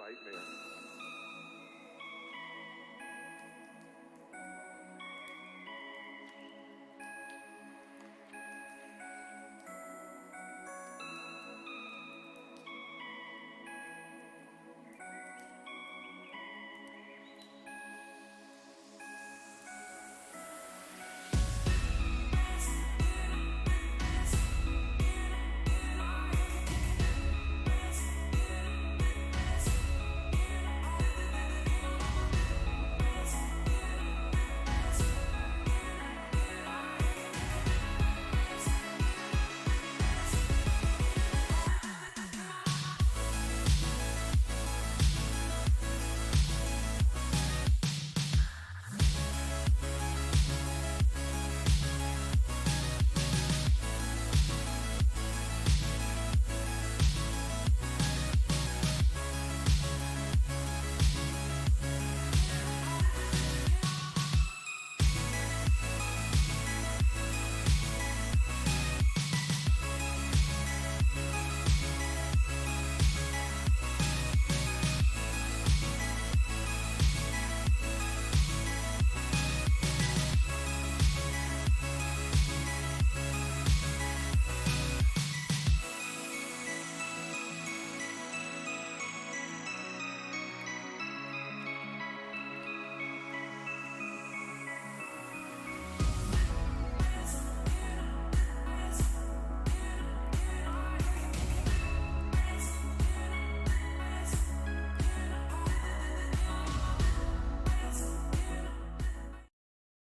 nightmare.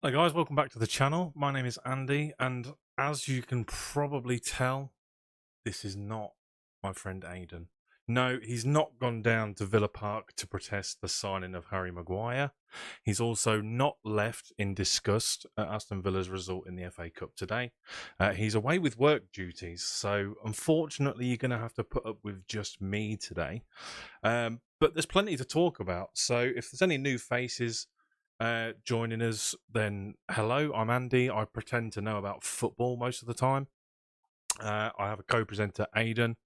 Hi guys, welcome back to the channel. My name is Andy, and as you can probably tell, this is not my friend Aidan. No, he's not gone down to Villa Park to protest the signing of Harry Maguire. He's also not left in disgust at Aston Villa's result in the FA Cup today. He's away with work duties, so unfortunately you're going to have to put up with just me today. But there's plenty to talk about, so if there's any new faces joining us, then hello, I'm Andy. I pretend to know about football most of the time. I have a co-presenter, Aidan,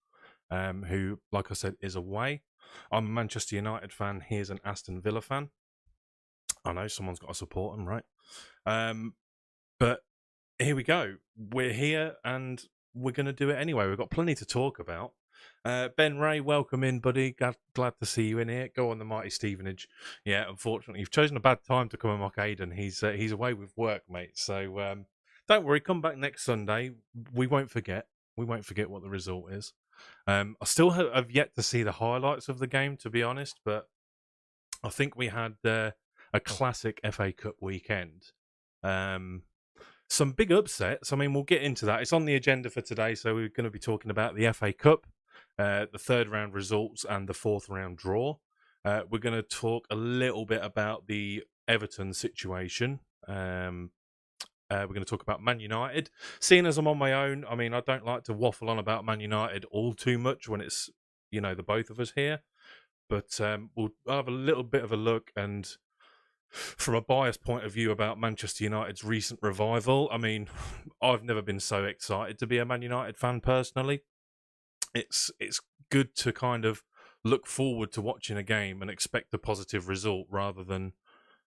who, like I said, is away. I'm a Manchester United fan. He's an Aston Villa fan. I know someone's got to support him, right? But here we go. We're here and we're going to do it anyway. We've got plenty to talk about. Ben Ray, welcome in, buddy. Glad to see you in here. Go on the mighty Stevenage. Yeah, unfortunately, you've chosen a bad time to come and mock Aidan. He's away with work, mate. So don't worry. Come back next Sunday. We won't forget. We won't forget what the result is. I still have yet to see the highlights of the game, to be honest. But I think we had a classic FA Cup weekend. Some big upsets. I mean, we'll get into that. It's on the agenda for today, so we're going to be talking about the FA Cup, the third round results, and the fourth round draw. We're going to talk a little bit about the Everton situation. We're going to talk about Man United. Seeing as I'm on my own, I mean, I don't like to waffle on about Man United all too much when it's, you know, the both of us here. But we'll have a little bit of a look and from a biased point of view about Manchester United's recent revival. I mean, I've never been so excited to be a Man United fan personally. It's good to kind of look forward to watching a game and expect a positive result rather than,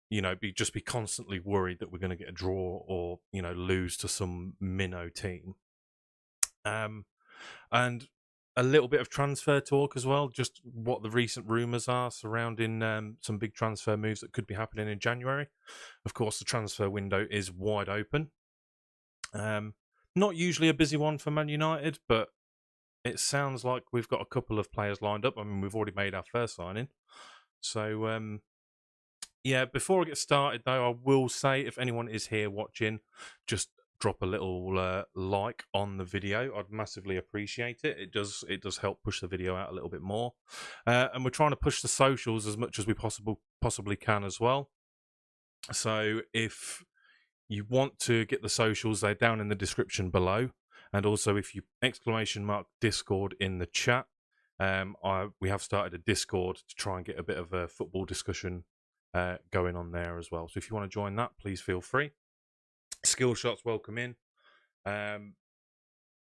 you know, be constantly worried that we're going to get a draw or, you know, lose to some minnow team. And a little bit of transfer talk as well, just what the recent rumours are surrounding some big transfer moves that could be happening in January. Of course, the transfer window is wide open. Not usually a busy one for Man United, but it sounds like we've got a couple of players lined up. I mean, we've already made our first signing. So, yeah, before I get started, though, I will say if anyone is here watching, just drop a little like on the video. I'd massively appreciate it. It does help push the video out a little bit more. And we're trying to push the socials as much as we possibly can as well. So if you want to get the socials, they're down in the description below. And also if you !Discord in the chat, we have started a Discord to try and get a bit of a football discussion going on there as well. So if you want to join that, please feel free. Skill shots, welcome in.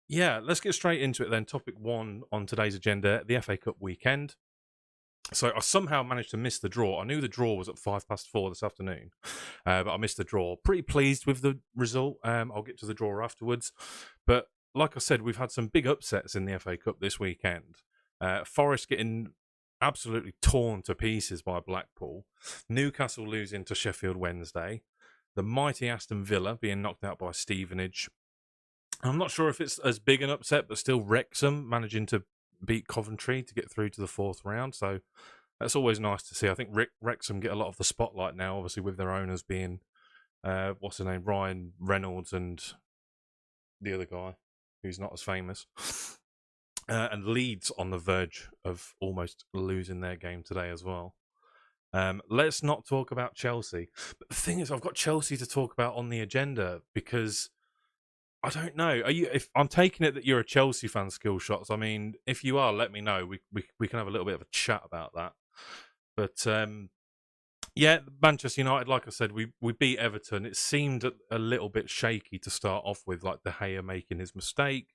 Yeah, let's get straight into it then. Topic one on today's agenda, the FA Cup weekend. So I somehow managed to miss the draw. I knew the draw was at 4:05 this afternoon, but I missed the draw. Pretty pleased with the result. I'll get to the draw afterwards. But like I said, we've had some big upsets in the FA Cup this weekend. Forest getting absolutely torn to pieces by Blackpool. Newcastle losing to Sheffield Wednesday. The mighty Aston Villa being knocked out by Stevenage. I'm not sure if it's as big an upset, but still Wrexham managing to beat Coventry to get through to the fourth round. So that's always nice to see. I think Wrexham get a lot of the spotlight now, obviously with their owners being, what's his name, Ryan Reynolds and the other guy who's not as famous. And Leeds on the verge of almost losing their game today as well. Let's not talk about Chelsea. But the thing is, I've got Chelsea to talk about on the agenda because I don't know. Are you? If I'm taking it that you're a Chelsea fan, Skill Shots. I mean, if you are, let me know. We can have a little bit of a chat about that. But yeah, Manchester United. Like I said, we beat Everton. It seemed a little bit shaky to start off with, like De Gea making his mistake.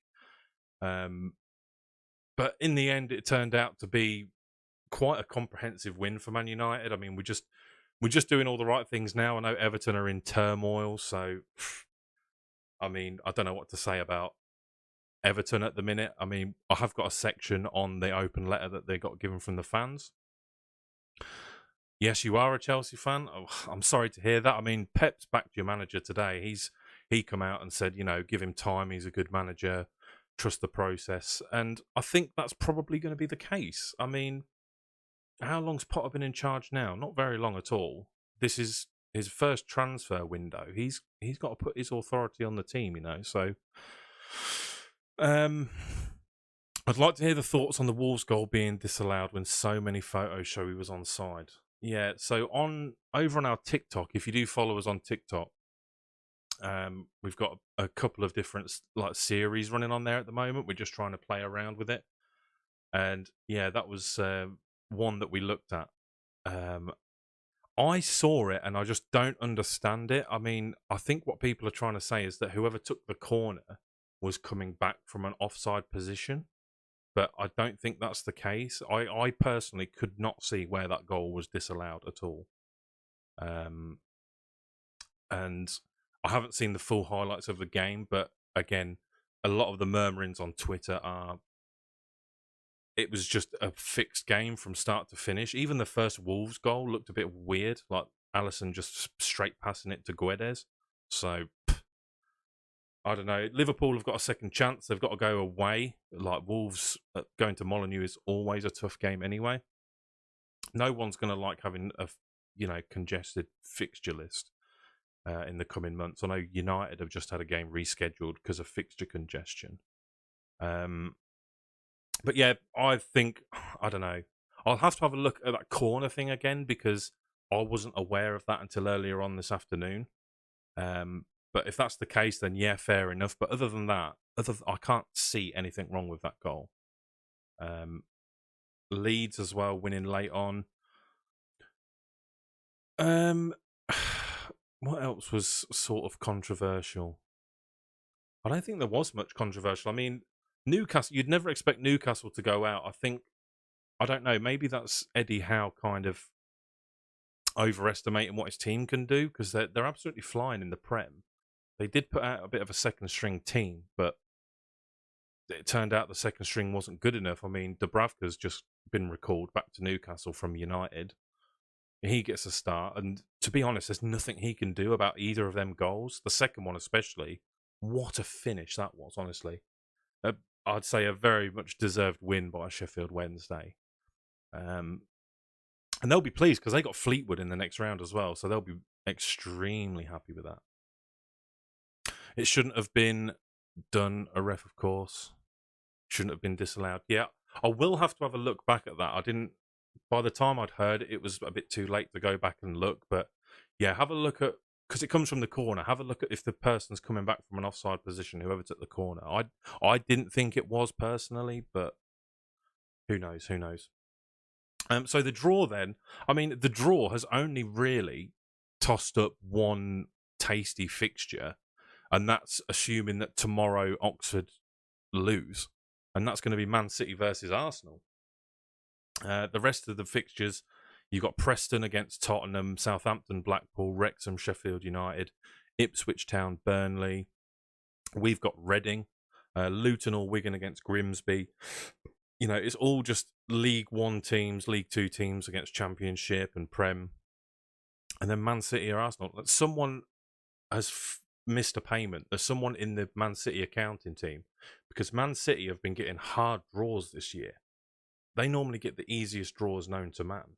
But in the end, it turned out to be quite a comprehensive win for Man United. I mean, we're just doing all the right things now. I know Everton are in turmoil, so I mean, I don't know what to say about Everton at the minute. I mean, I have got a section on the open letter that they got given from the fans. Yes, you are a Chelsea fan. Oh, I'm sorry to hear that. I mean, Pep's backed your manager today. He come out and said, give him time. He's a good manager. Trust the process. And I think that's probably going to be the case. I mean, how long's Potter been in charge now? Not very long at all. This is his first transfer window. He's got to put his authority on the team, So, I'd like to hear the thoughts on the Wolves goal being disallowed when so many photos show he was onside. Yeah, so over on our TikTok, if you do follow us on TikTok, we've got a couple of different series running on there at the moment. We're just trying to play around with it, and yeah, that was one that we looked at. I saw it and I just don't understand it. I mean, I think what people are trying to say is that whoever took the corner was coming back from an offside position, but I don't think that's the case. I personally could not see where that goal was disallowed at all. And I haven't seen the full highlights of the game, but again, a lot of the murmurings on Twitter are it was just a fixed game from start to finish. Even the first Wolves goal looked a bit weird, like Alisson just straight passing it to Guedes. So, I don't know. Liverpool have got a second chance. They've got to go away. Like Wolves going to Molineux is always a tough game anyway. No one's going to like having a congested fixture list in the coming months. I know United have just had a game rescheduled because of fixture congestion. But yeah, I think, I don't know. I'll have to have a look at that corner thing again because I wasn't aware of that until earlier on this afternoon. But if that's the case, then yeah, fair enough. But other than that, I can't see anything wrong with that goal. Leeds as well, winning late on. What else was sort of controversial? I don't think there was much controversial. I mean, Newcastle, you'd never expect Newcastle to go out. I don't know, maybe that's Eddie Howe kind of overestimating what his team can do because they're absolutely flying in the Prem. They did put out a bit of a second string team, but it turned out the second string wasn't good enough. I mean, Dubravka's just been recalled back to Newcastle from United. He gets a start, and to be honest, there's nothing he can do about either of them goals. The second one especially, what a finish that was, honestly. I'd say a very much deserved win by Sheffield Wednesday. And they'll be pleased because they got Fleetwood in the next round as well, so they'll be extremely happy with that. It shouldn't have been done, a ref, of course. Shouldn't have been disallowed. Yeah, I will have to have a look back at that. By the time I'd heard it, it was a bit too late to go back and look. But yeah, have a look at, because it comes from the corner, have a look at if the person's coming back from an offside position, whoever took the corner. I didn't think it was personally, but who knows? So the draw then, I mean, the draw has only really tossed up one tasty fixture, and that's assuming that tomorrow Oxford lose, and that's going to be Man City versus Arsenal. The rest of the fixtures, you've got Preston against Tottenham, Southampton, Blackpool, Wrexham, Sheffield United, Ipswich Town, Burnley. We've got Reading, Luton or Wigan against Grimsby. You know, it's all just League One teams, League Two teams against Championship and Prem. And then Man City or Arsenal. Someone has missed a payment. There's someone in the Man City accounting team, because Man City have been getting hard draws this year. They normally get the easiest draws known to man.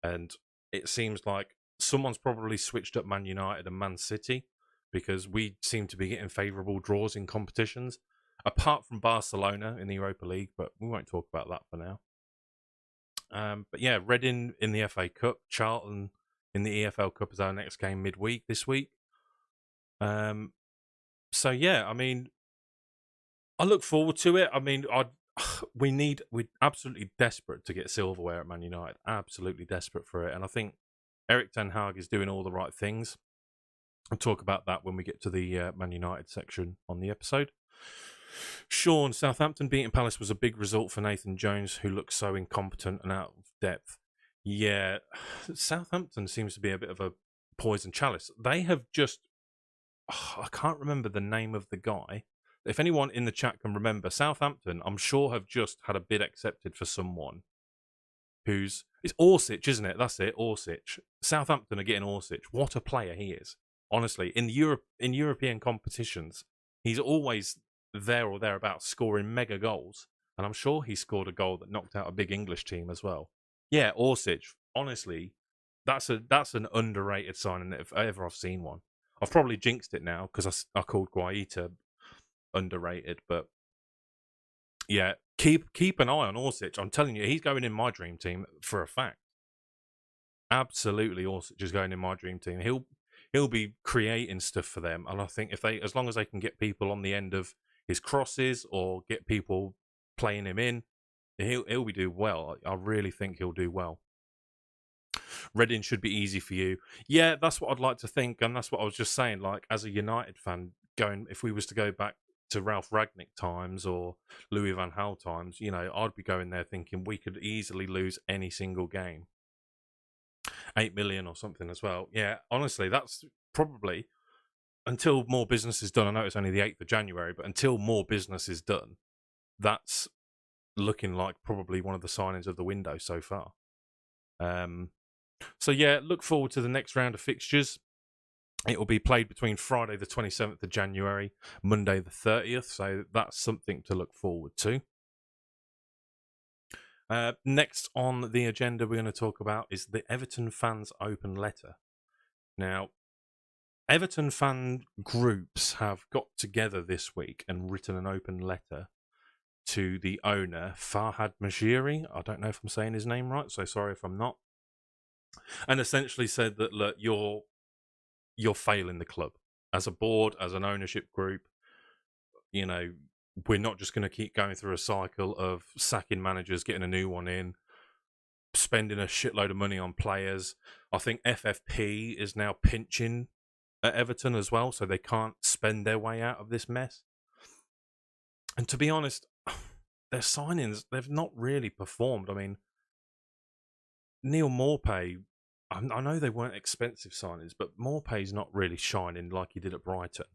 And it seems like someone's probably switched up Man United and Man City, because we seem to be getting favourable draws in competitions, apart from Barcelona in the Europa League, but we won't talk about that for now. But yeah, Reading in the FA Cup, Charlton in the EFL Cup is our next game midweek this week. So yeah, I mean, I look forward to it. I mean, we're absolutely desperate to get silverware at Man United. Absolutely desperate for it. And I think Erik ten Hag is doing all the right things. I'll talk about that when we get to the Man United section on the episode. Sean, Southampton beating Palace was a big result for Nathan Jones, who looks so incompetent and out of depth. Yeah, Southampton seems to be a bit of a poison chalice. They have just... I can't remember the name of the guy. If anyone in the chat can remember, Southampton, I'm sure, have just had a bid accepted for someone who's... It's Orsic, isn't it? That's it, Orsic. Southampton are getting Orsic. What a player he is. Honestly, in European competitions, he's always there or thereabouts, scoring mega goals. And I'm sure he scored a goal that knocked out a big English team as well. Yeah, Orsic. Honestly, that's an underrated signing if ever I've seen one. I've probably jinxed it now because I called Guaita underrated, but yeah, keep an eye on Orsic. I'm telling you, he's going in my dream team for a fact. Absolutely, Orsic is going in my dream team. He'll be creating stuff for them, and I think as long as they can get people on the end of his crosses or get people playing him in, he'll be doing well. I really think he'll do well. Reading should be easy for you. Yeah, that's what I'd like to think, and that's what I was just saying. Like, as a United fan, if we was to go back to Ralph Ragnick times or Louis van Gaal times, you know, I'd be going there thinking we could easily lose any single game. 8 million or something as well. Yeah, honestly, that's probably, until more business is done. I know it's only the 8th of January, but until more business is done, that's looking like probably one of the signings of the window so far. So yeah, look forward to the next round of fixtures. It will be played between Friday the 27th of January, Monday the 30th, so that's something to look forward to. Next on the agenda we're going to talk about is the Everton fans' open letter. Now, Everton fan groups have got together this week and written an open letter to the owner, Farhad Majiri. I don't know if I'm saying his name right, so sorry if I'm not. And essentially said that, look, you're failing the club as a board, as an ownership group. You know, we're not just going to keep going through a cycle of sacking managers, getting a new one in, spending a shitload of money on players. I think FFP is now pinching at Everton as well, so they can't spend their way out of this mess. And to be honest, their signings, they've not really performed. I mean, Neil Maupay, I know they weren't expensive signings, but Maupay's not really shining like he did at Brighton.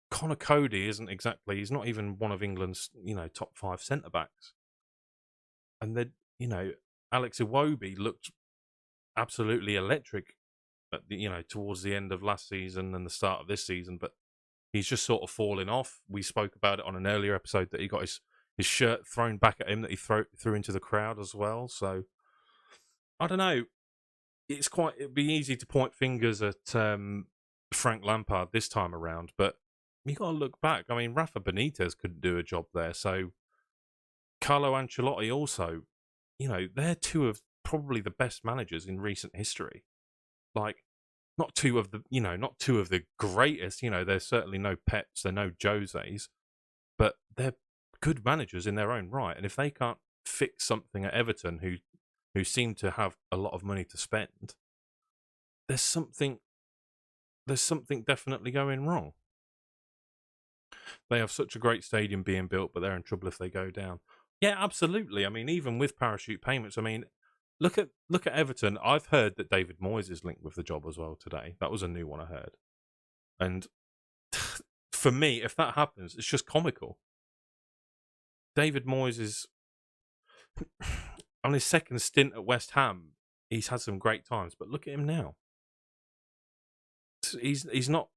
Connor Cody isn't exactly, he's not even one of England's, top 5 centre-backs. And then, Alex Iwobi looked absolutely electric at towards the end of last season and the start of this season, but he's just sort of falling off. We spoke about it on an earlier episode that he got his shirt thrown back at him that he threw into the crowd as well. So I don't know. It'd be easy to point fingers at Frank Lampard this time around, but you got to look back. I mean, Rafa Benitez couldn't do a job there, so Carlo Ancelotti also. They're two of probably the best managers in recent history. Like, not two of the greatest. There's certainly no Peps, they're no Joses, but they're good managers in their own right. And if they can't fix something at Everton, who seem to have a lot of money to spend, there's something definitely going wrong. They have such a great stadium being built, but they're in trouble if they go down. Yeah, absolutely. I mean, even with parachute payments, I mean, look at Everton. I've heard that David Moyes is linked with the job as well today. That was a new one I heard. And for me, if that happens, it's just comical. David Moyes is on his second stint at West Ham. He's had some great times, but look at him now. He's not.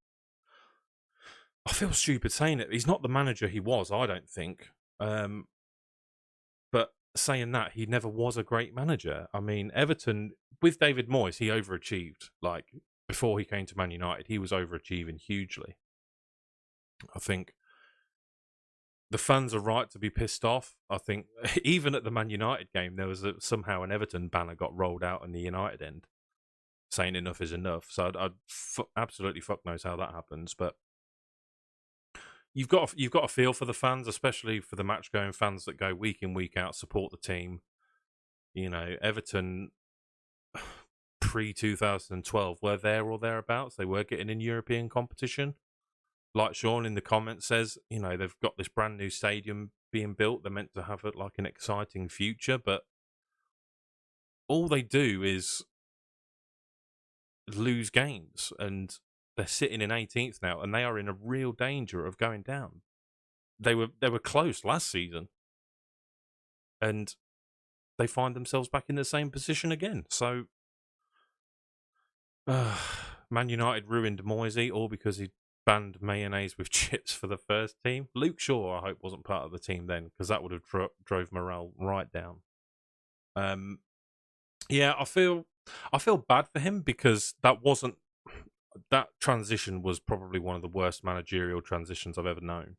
I feel stupid saying it. He's not the manager he was. I don't think. But saying that, he never was a great manager. I mean, Everton with David Moyes, he overachieved. Like before he came to Man United, he was overachieving hugely. I think the fans are right to be pissed off. I think even at the Man United game, there was somehow an Everton banner got rolled out on the United end, saying enough is enough. So I'd absolutely fuck knows how that happens. But you've got a feel for the fans, especially for the match going fans that go week in week out, support the team. You know, Everton pre 2012 were there or thereabouts. They were getting in European competition. Like Sean in the comments says, you know, they've got this brand new stadium being built. They're meant to have like an exciting future, but all they do is lose games, and they're sitting in 18th now, and they are in a real danger of going down. They were close last season, and they find themselves back in the same position again. So, Man United ruined Moisey all because he banned mayonnaise with chips for the first team. Luke Shaw, I hope, wasn't part of the team then, because that would have drove morale right down. Yeah, I feel bad for him because that transition was probably one of the worst managerial transitions I've ever known.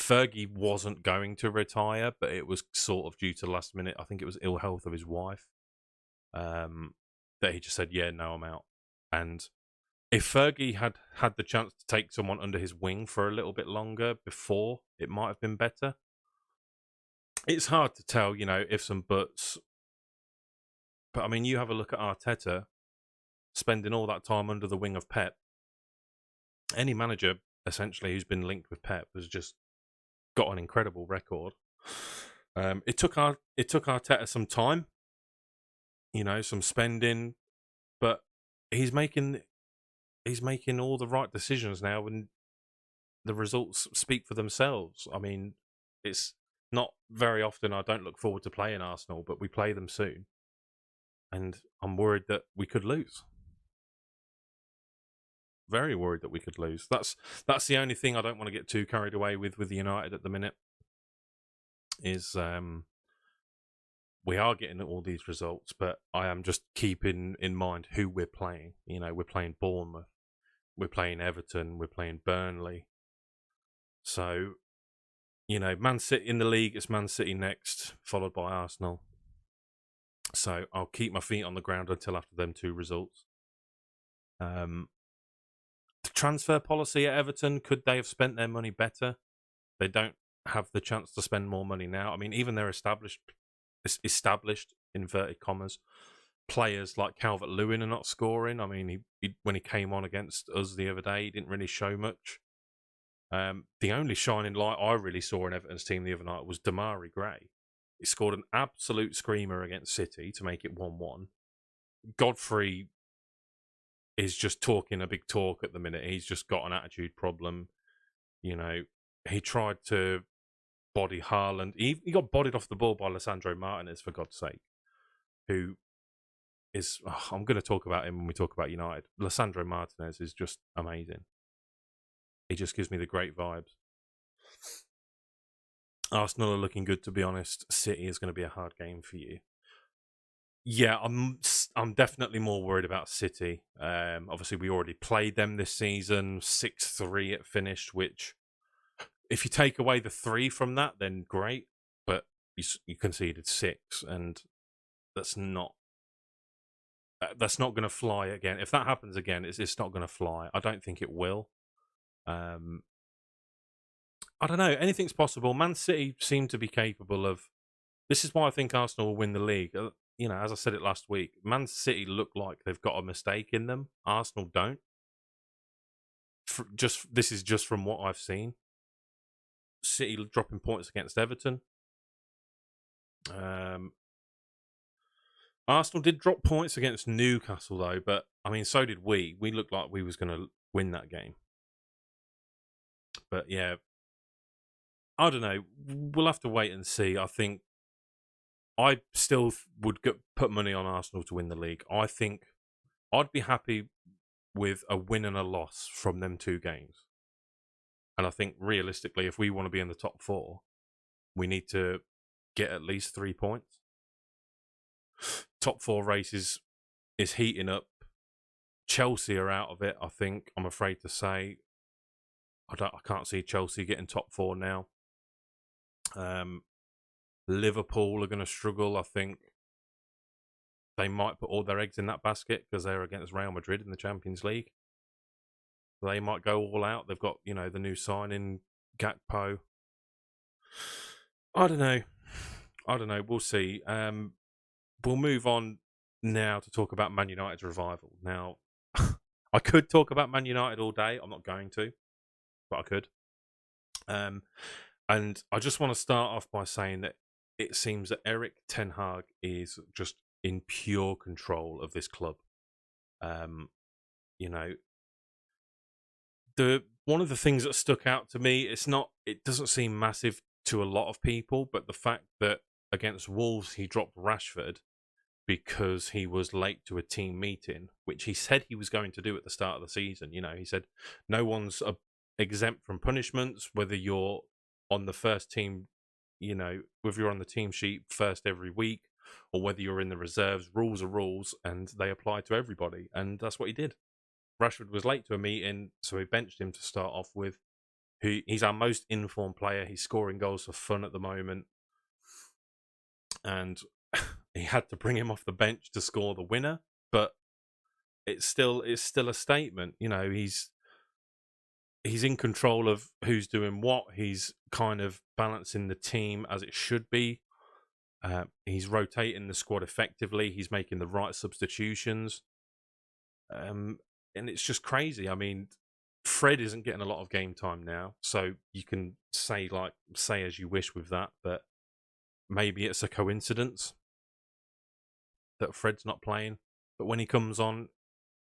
Fergie wasn't going to retire, but it was sort of due to last minute. I think it was ill health of his wife. That he just said, "Yeah, no, I'm out." And if Fergie had the chance to take someone under his wing for a little bit longer before, it might have been better. It's hard to tell, you know, ifs and buts. But I mean, you have a look at Arteta spending all that time under the wing of Pep. Any manager, essentially, who's been linked with Pep has just got an incredible record. It took Arteta some time, you know, some spending, but he's making all the right decisions now, and the results speak for themselves. I mean, it's not very often I don't look forward to playing Arsenal, but we play them soon, and I'm worried that we could lose. Very worried that we could lose. That's the only thing I don't want to get too carried away with the United at the minute. Is we are getting all these results, but I am just keeping in mind who we're playing. You know, we're playing Bournemouth, we're playing Everton, we're playing Burnley. So, you know, Man City in the league, it's Man City next, followed by Arsenal. So I'll keep my feet on the ground until after them two results. The transfer policy at Everton, could they have spent their money better? They don't have the chance to spend more money now. I mean, even their established inverted commas players like Calvert-Lewin are not scoring. I mean, he when he came on against us the other day, he didn't really show much. The only shining light I really saw in Everton's team the other night was Damari Gray. He scored an absolute screamer against City to make it 1-1. Godfrey is just talking a big talk at the minute. He's just got an attitude problem. You know, he tried to body Haaland. He got bodied off the ball by Lisandro Martinez, for God's sake, who is... I'm going to talk about him when we talk about United. Lisandro Martinez is just amazing. He just gives me the great vibes. Arsenal are looking good, to be honest. City is going to be a hard game for you. Yeah, I'm definitely more worried about City. Obviously, we already played them this season. 6-3 it finished, which, if you take away the 3 from that, then great. But you conceded 6, and that's not going to fly again. If that happens again, it's not going to fly. I don't think it will. I don't know. Anything's possible. Man City seem to be capable of... This is why I think Arsenal will win the league. You know, as I said it last week, Man City look like they've got a mistake in them. Arsenal don't. This is just from what I've seen. City dropping points against Everton. Arsenal did drop points against Newcastle though, but I mean, so did we. We looked like we was going to win that game. But yeah, I don't know. We'll have to wait and see. I think I still would put money on Arsenal to win the league. I think I'd be happy with a win and a loss from them 2 games. And I think realistically, if we want to be in the top 4, we need to get at least 3 points. Top 4 races is heating up. Chelsea are out of it, I think. I'm afraid to say. I can't see Chelsea getting top 4 now. Liverpool are going to struggle. I think they might put all their eggs in that basket because they're against Real Madrid in the Champions League. They might go all out. They've got, the new signing, Gakpo. I don't know. We'll see. We'll move on now to talk about Man United's revival. Now, I could talk about Man United all day. I'm not going to, but I could. And I just want to start off by saying that it seems that Erik ten Hag is just in pure control of this club. One of the things that stuck out to me, it doesn't seem massive to a lot of people, but the fact that against Wolves he dropped Rashford because he was late to a team meeting, which he said he was going to do at the start of the season. He said no one's exempt from punishments, whether you're on the first team, whether you're on the team sheet first every week or whether you're in the reserves. Rules are rules and they apply to everybody. And that's what he did. Rashford was late to a meeting, so he benched him to start off with. He's our most informed player. He's scoring goals for fun at the moment. And he had to bring him off the bench to score the winner. But it's still a statement. He's in control of who's doing what. He's kind of balancing the team as it should be. He's rotating the squad effectively. He's making the right substitutions. And it's just crazy. I mean, Fred isn't getting a lot of game time now, so you can say as you wish with that, but maybe it's a coincidence that Fred's not playing. But when he comes on,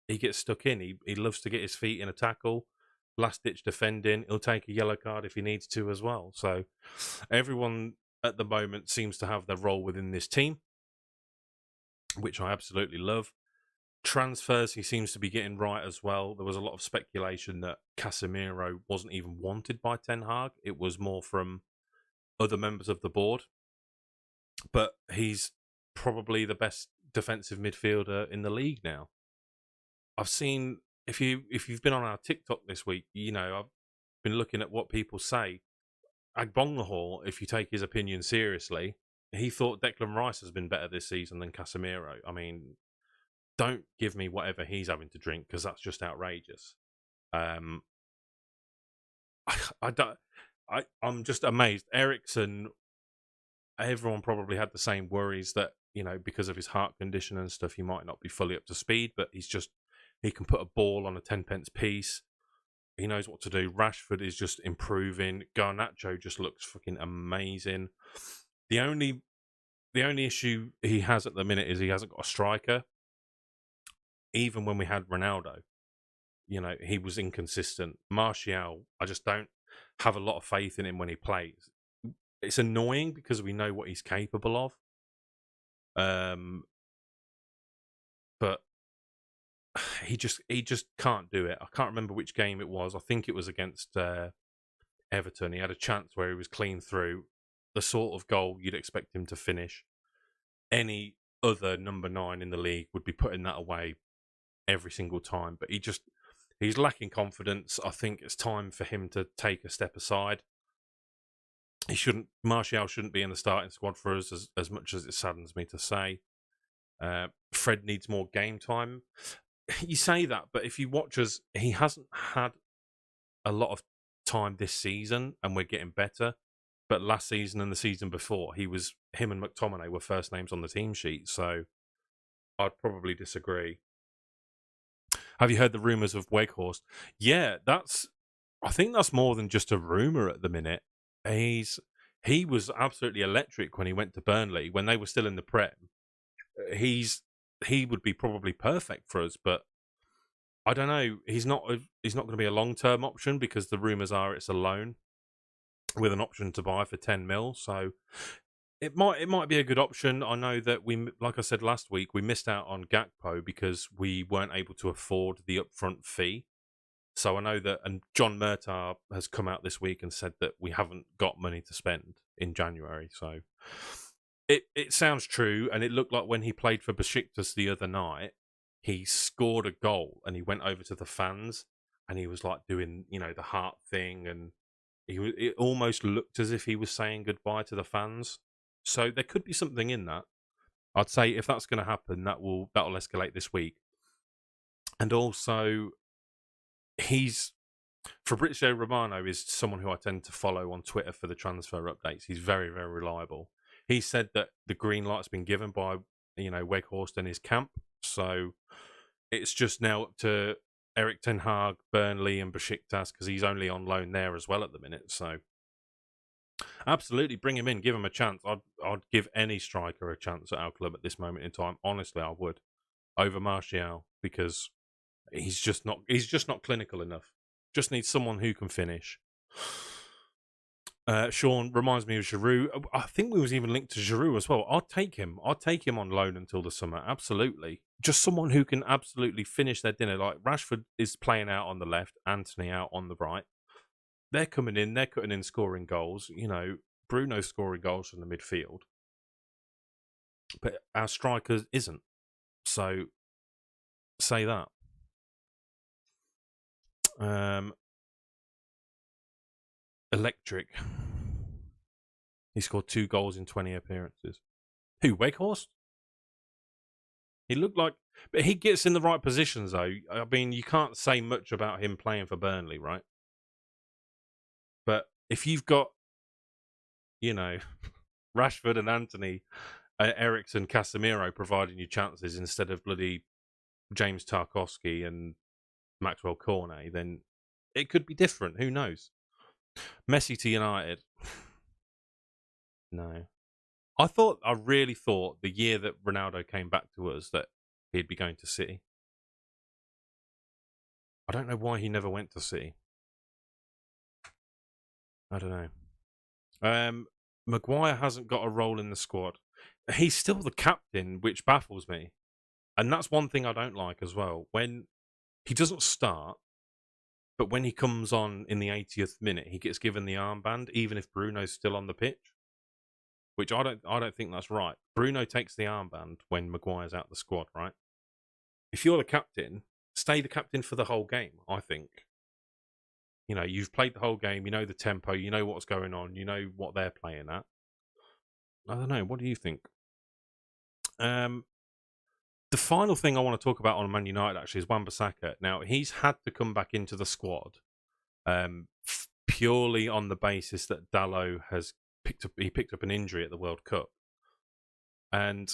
he gets stuck in. He loves to get his feet in a tackle, last-ditch defending. He'll take a yellow card if he needs to as well. So everyone at the moment seems to have their role within this team, which I absolutely love. Transfers, he seems to be getting right as well. There was a lot of speculation that Casemiro wasn't even wanted by Ten Hag. It was more from other members of the board. But he's probably the best defensive midfielder in the league now. I've seen, if you've been on our TikTok this week, I've been looking at what people say. Agbonlahor, if you take his opinion seriously, he thought Declan Rice has been better this season than Casemiro. I mean, don't give me whatever he's having to drink because that's just outrageous. I'm just amazed. Eriksen, everyone probably had the same worries that, because of his heart condition and stuff, he might not be fully up to speed, but he can put a ball on a 10-pence piece. He knows what to do. Rashford is just improving. Garnacho just looks fucking amazing. The only issue he has at the minute is he hasn't got a striker. Even when we had Ronaldo, he was inconsistent. Martial, I just don't have a lot of faith in him when he plays. It's annoying because we know what he's capable of. But he just can't do it. I can't remember which game it was. I think it was against Everton. He had a chance where he was clean through. The sort of goal you'd expect him to finish. Any other number 9 in the league would be putting that away every single time, but he's lacking confidence. I think it's time for him to take a step aside. Martial shouldn't be in the starting squad for us, as much as it saddens me to say. Fred needs more game time. You say that, but if you watch us, he hasn't had a lot of time this season, and we're getting better. But last season and the season before, him and McTominay were first names on the team sheet, so I'd probably disagree. Have you heard the rumours of Weghorst? Yeah, I think that's more than just a rumour at the minute. He was absolutely electric when he went to Burnley when they were still in the Prem. He would be probably perfect for us, but I don't know. He's not going to be a long-term option because the rumours are it's a loan with an option to buy for 10 mil. So it might be a good option. I know that like I said last week, we missed out on Gakpo because we weren't able to afford the upfront fee. So I know that, and John Murtagh has come out this week and said that we haven't got money to spend in January. So it sounds true, and it looked like when he played for Besiktas the other night, he scored a goal and he went over to the fans and he was like doing, the heart thing, and it almost looked as if he was saying goodbye to the fans. So there could be something in that. I'd say if that's going to happen, that'll escalate this week. And also, Fabrizio Romano is someone who I tend to follow on Twitter for the transfer updates. He's very, very reliable. He said that the green light's been given by, Weghorst and his camp. So it's just now up to Erik ten Hag, Burnley and Besiktas, because he's only on loan there as well at the minute. So absolutely, bring him in, give him a chance. I'd give any striker a chance at our club at this moment in time. Honestly, I would, over Martial, because he's just not clinical enough. Just needs someone who can finish. Sean reminds me of Giroud. I think we was even linked to Giroud as well. I'd take him. I'd take him on loan until the summer. Absolutely. Just someone who can absolutely finish their dinner. Like Rashford is playing out on the left, Antony out on the right. They're coming in. They're cutting in, scoring goals. Bruno's scoring goals from the midfield. But our striker isn't. So, say that. Electric. He scored 2 goals in 20 appearances. Who, Weghorst? He looked like... But he gets in the right positions, though. I mean, you can't say much about him playing for Burnley, right? But if you've got, Rashford and Antony, Eriksen, Casemiro providing you chances instead of bloody James Tarkowski and Maxwell Cornet, then it could be different. Who knows? Messi to United. No. I really thought the year that Ronaldo came back to us that he'd be going to City. I don't know why he never went to City. I don't know. Maguire hasn't got a role in the squad. He's still the captain, which baffles me. And that's one thing I don't like as well. When he doesn't start, but when he comes on in the 80th minute, he gets given the armband, even if Bruno's still on the pitch. Which I don't think that's right. Bruno takes the armband when Maguire's out the squad, right? If you're the captain, stay the captain for the whole game, I think. You've played the whole game, you know the tempo, you know what's going on, you know what they're playing at. I don't know, what do you think? The final thing I want to talk about on Man United actually is Wan-Bissaka. Now, he's had to come back into the squad purely on the basis that Dalot has picked up an injury at the World Cup. And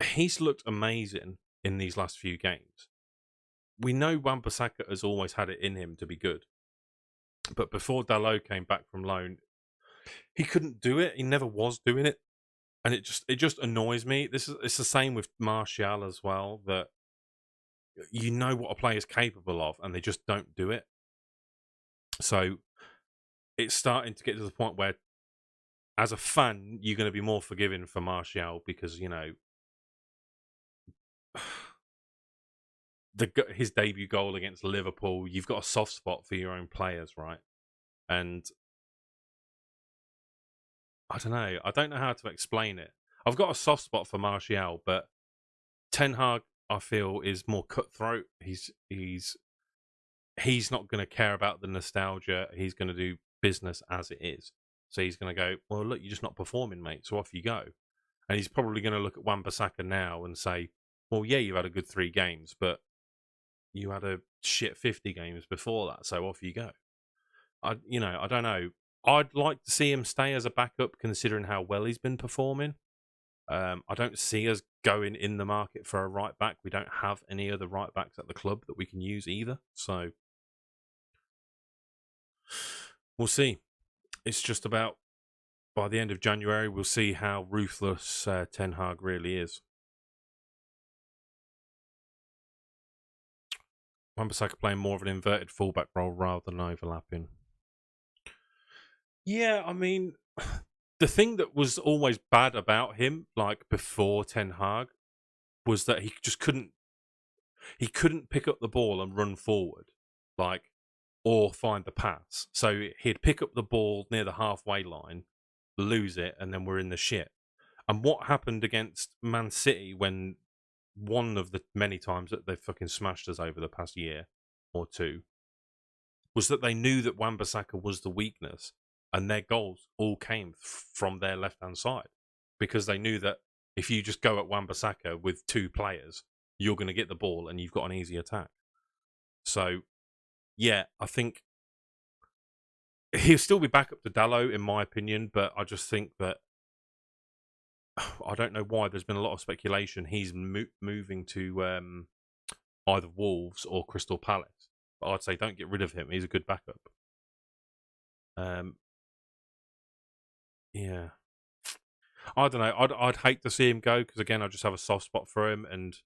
he's looked amazing in these last few games. We know Wan-Bissaka has always had it in him to be good. But before Dalot came back from loan, he couldn't do it. He never was doing it. And it just annoys me. It's the same with Martial as well, that you know what a player is capable of and they just don't do it. So it's starting to get to the point where, as a fan, you're going to be more forgiving for Martial because, his debut goal against Liverpool, you've got a soft spot for your own players, right? And I don't know. I don't know how to explain it. I've got a soft spot for Martial, but Ten Hag, I feel, is more cutthroat. He's not going to care about the nostalgia. He's going to do business as it is. So he's going to go, well, look, you're just not performing, mate. So off you go. And he's probably going to look at Wan-Bissaka now and say, well, yeah, you've had a good 3 games, but you had a shit 50 games before that. So off you go. I don't know. I'd like to see him stay as a backup, considering how well he's been performing. I don't see us going in the market for a right back. We don't have any other right backs at the club that we can use either. So we'll see. it's just about, by the end of January, we'll see how ruthless Ten Hag really is. Wan-Bissaka playing more of an inverted fullback role rather than overlapping. Yeah, I mean, the thing that was always bad about him, like before Ten Hag, was that he just couldn't pick up the ball and run forward, like, or find the pass. So he'd pick up the ball near the halfway line, lose it, and then we're in the shit. And what happened against Man City, when one of the many times that they've fucking smashed us over the past year or two, was that they knew that Wan-Bissaka was the weakness, and their goals all came from their left-hand side, because they knew that if you just go at Wan-Bissaka with two players, you're going to get the ball and you've got an easy attack. So, yeah, I think he'll still be back up to Dalot, in my opinion, but I just think that I don't know why there's been a lot of speculation he's moving to either Wolves or Crystal Palace. But I'd say don't get rid of him. He's a good backup. Yeah. I don't know. I'd hate to see him go, because again, I just have a soft spot for him, and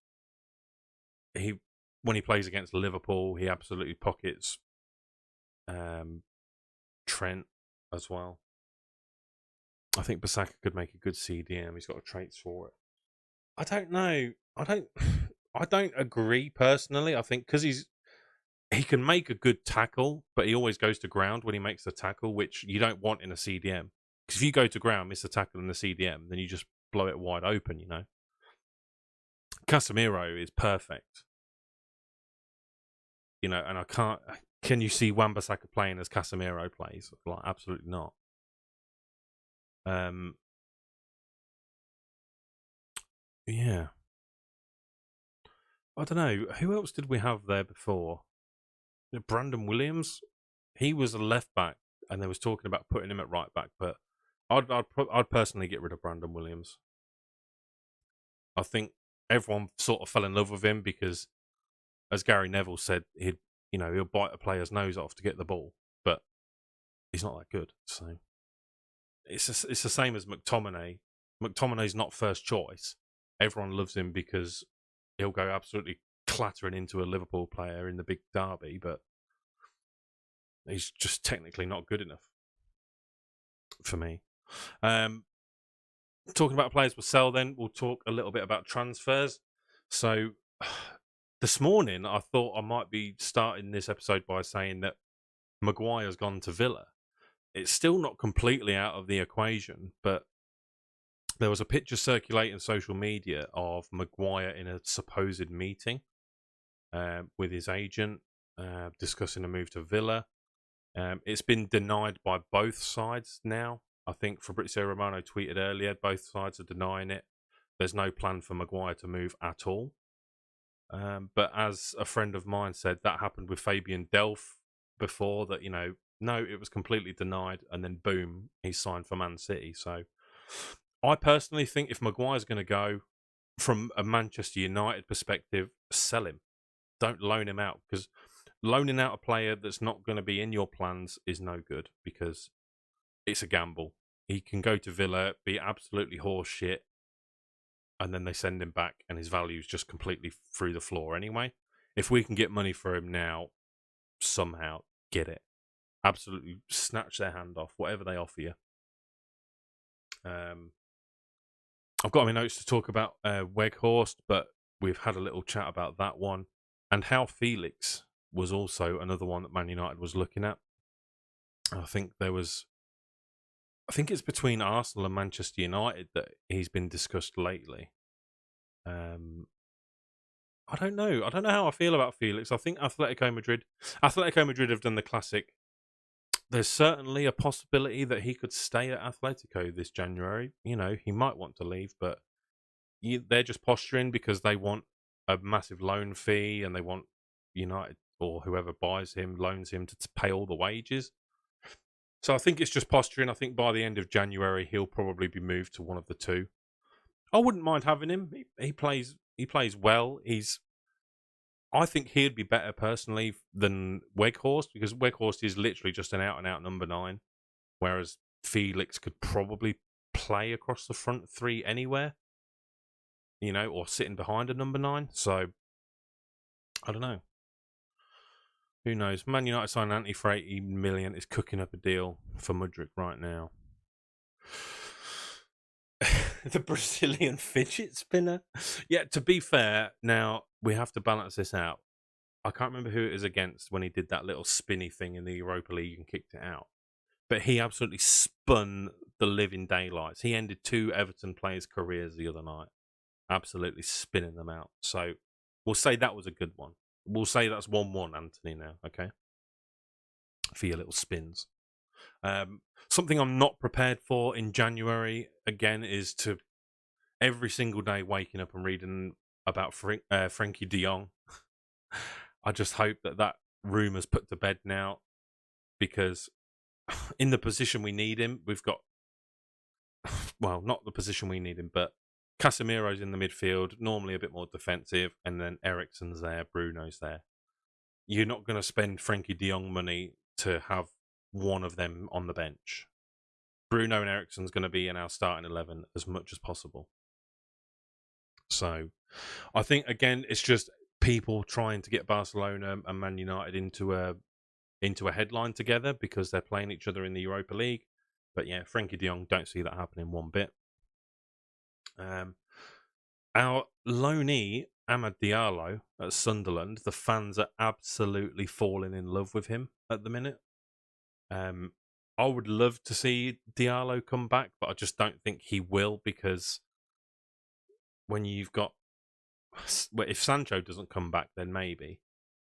when he plays against Liverpool, he absolutely pockets Trent as well. I think Bissaka could make a good CDM. He's got the traits for it. I don't know. I don't agree personally. I think because he can make a good tackle, but he always goes to ground when he makes the tackle, which you don't want in a CDM. Because if you go to ground, miss the tackle in the CDM, then you just blow it wide open, you know. Casemiro is perfect. You know, and I can't... Can you see Wan-Bissaka playing as Casemiro plays? Like, absolutely not. Yeah. I don't know. Who else did we have there before? Brandon Williams? He was a left back, and they was talking about putting him at right back, but I'd personally get rid of Brandon Williams. I think everyone sort of fell in love with him because, as Gary Neville said, he'll bite a player's nose off to get the ball, but he's not that good. So it's the same as McTominay. McTominay's not first choice. Everyone loves him because he'll go absolutely clattering into a Liverpool player in the big derby, but he's just technically not good enough for me. Talking about players we'll sell, then we'll talk a little bit about transfers. So this morning, I thought I might be starting this episode by saying that Maguire's gone to Villa. It's still not completely out of the equation, but there was a picture circulating on social media of Maguire in a supposed meeting with his agent, discussing a move to Villa. It's been denied by both sides now. I think Fabrizio Romano tweeted earlier, both sides are denying it. There's no plan for Maguire to move at all. But as a friend of mine said, that happened with Fabian Delph before, that, no, it was completely denied, and then boom, he signed for Man City. So I personally think if Maguire's going to go, from a Manchester United perspective, sell him. Don't loan him out, because loaning out a player that's not going to be in your plans is no good, because it's a gamble. He can go to Villa, be absolutely horse shit, and then they send him back and his value's just completely through the floor anyway. If we can get money for him now, somehow, get it. Absolutely snatch their hand off, whatever they offer you. I've got my notes to talk about Weghorst, but we've had a little chat about that one. And how Felix was also another one that Man United was looking at. I think it's between Arsenal and Manchester United that he's been discussed lately. I don't know. I don't know how I feel about Felix. I think Atletico Madrid have done the classic. There's certainly a possibility that he could stay at Atletico this January. He might want to leave, but they're just posturing because they want a massive loan fee, and they want United or whoever buys him, loans him, to pay all the wages. So I think it's just posturing. I think by the end of January, he'll probably be moved to one of the two. I wouldn't mind having him. He plays well. I think he'd be better personally than Weghorst, because Weghorst is literally just an out-and-out number 9. whereas Felix could probably play across the front three anywhere, you know, or sitting behind a number 9. So I don't know. Who knows? Man United signed Anthony for 80 million. Is cooking up a deal for Mudryk right now. The Brazilian fidget spinner. Yeah, to be fair, now we have to balance this out. I can't remember who it is against when he did that little spinny thing in the Europa League and kicked it out. But he absolutely spun the living daylights. He ended 2 Everton players' careers the other night. Absolutely spinning them out. So we'll say that was a good one. We'll say that's 1-1, Anthony, now, okay? For your little spins. Something I'm not prepared for in January, again, is to every single day waking up and reading about Frankie de Jong. I just hope that rumour's put to bed now, because in the position we need him, we've got, well, not the position we need him, but Casemiro's in the midfield, normally a bit more defensive, and then Eriksen's there, Bruno's there. You're not going to spend Frankie de Jong money to have one of them on the bench. Bruno and Eriksen's going to be in our starting 11 as much as possible. So I think, again, it's just people trying to get Barcelona and Man United into a headline together because they're playing each other in the Europa League. But yeah, Frankie de Jong, don't see that happening one bit. Our loanee, Amad Diallo at Sunderland, the fans are absolutely falling in love with him at the minute. I would love to see Diallo come back, but I just don't think he will, because when you've got, well, if Sancho doesn't come back, then maybe.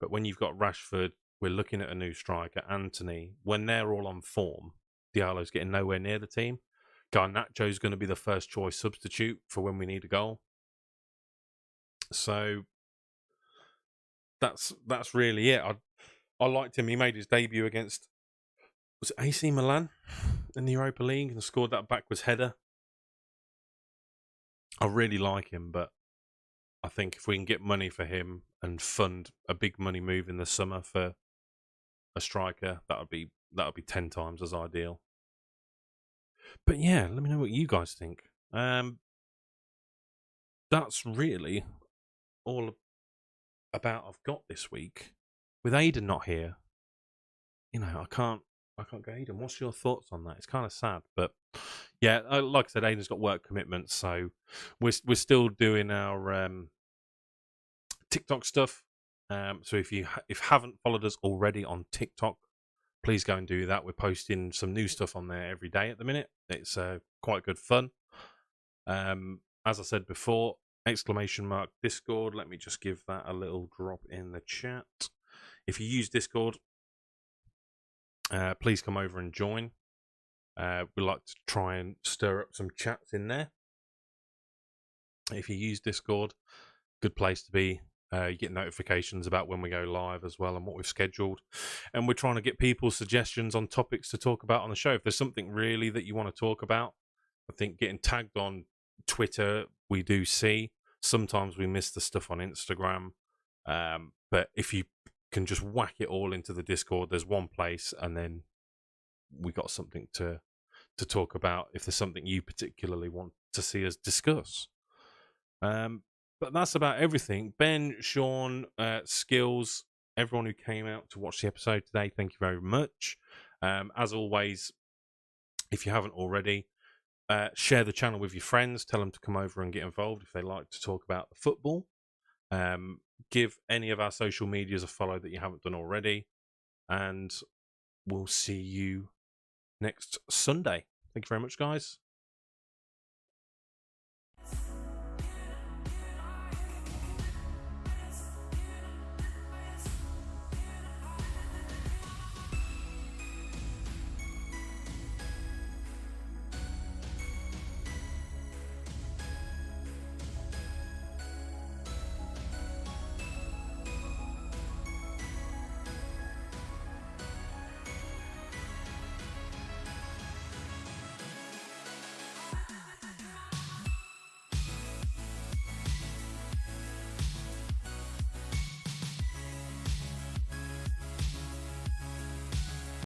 But when you've got Rashford, we're looking at a new striker, Anthony. When they're all on form, Diallo's getting nowhere near the team. Garnacho's going to be the first choice substitute for when we need a goal. So that's really it. I liked him. He made his debut against, was it AC Milan in the Europa League, and scored that backwards header. I really like him, but I think if we can get money for him and fund a big money move in the summer for a striker, that would be 10 times as ideal. But yeah, let me know what you guys think. That's really all about I've got this week. With Aiden not here, you know, I can't go. Aiden, what's your thoughts on that? It's kind of sad, but yeah, like I said, Aiden's got work commitments, so we're still doing our TikTok stuff. So if you haven't followed us already on TikTok, please go and do that. We're posting some new stuff on there every day at the minute. It's quite good fun. As I said before, !Discord. Let me just give that a little drop in the chat. If you use Discord, please come over and join. We like to try and stir up some chats in there. If you use Discord, good place to be. You get notifications about when we go live as well and what we've scheduled. And we're trying to get people's suggestions on topics to talk about on the show. If there's something really that you want to talk about, I think getting tagged on Twitter, we do see. Sometimes we miss the stuff on Instagram. But if you can just whack it all into the Discord, there's one place, and then we got something to talk about if there's something you particularly want to see us discuss. But that's about everything. Ben, Sean, Skills, everyone who came out to watch the episode today, thank you very much. As always, if you haven't already, share the channel with your friends. Tell them to come over and get involved if they like to talk about the football. Give any of our social medias a follow that you haven't done already. And we'll see you next Sunday. Thank you very much, guys.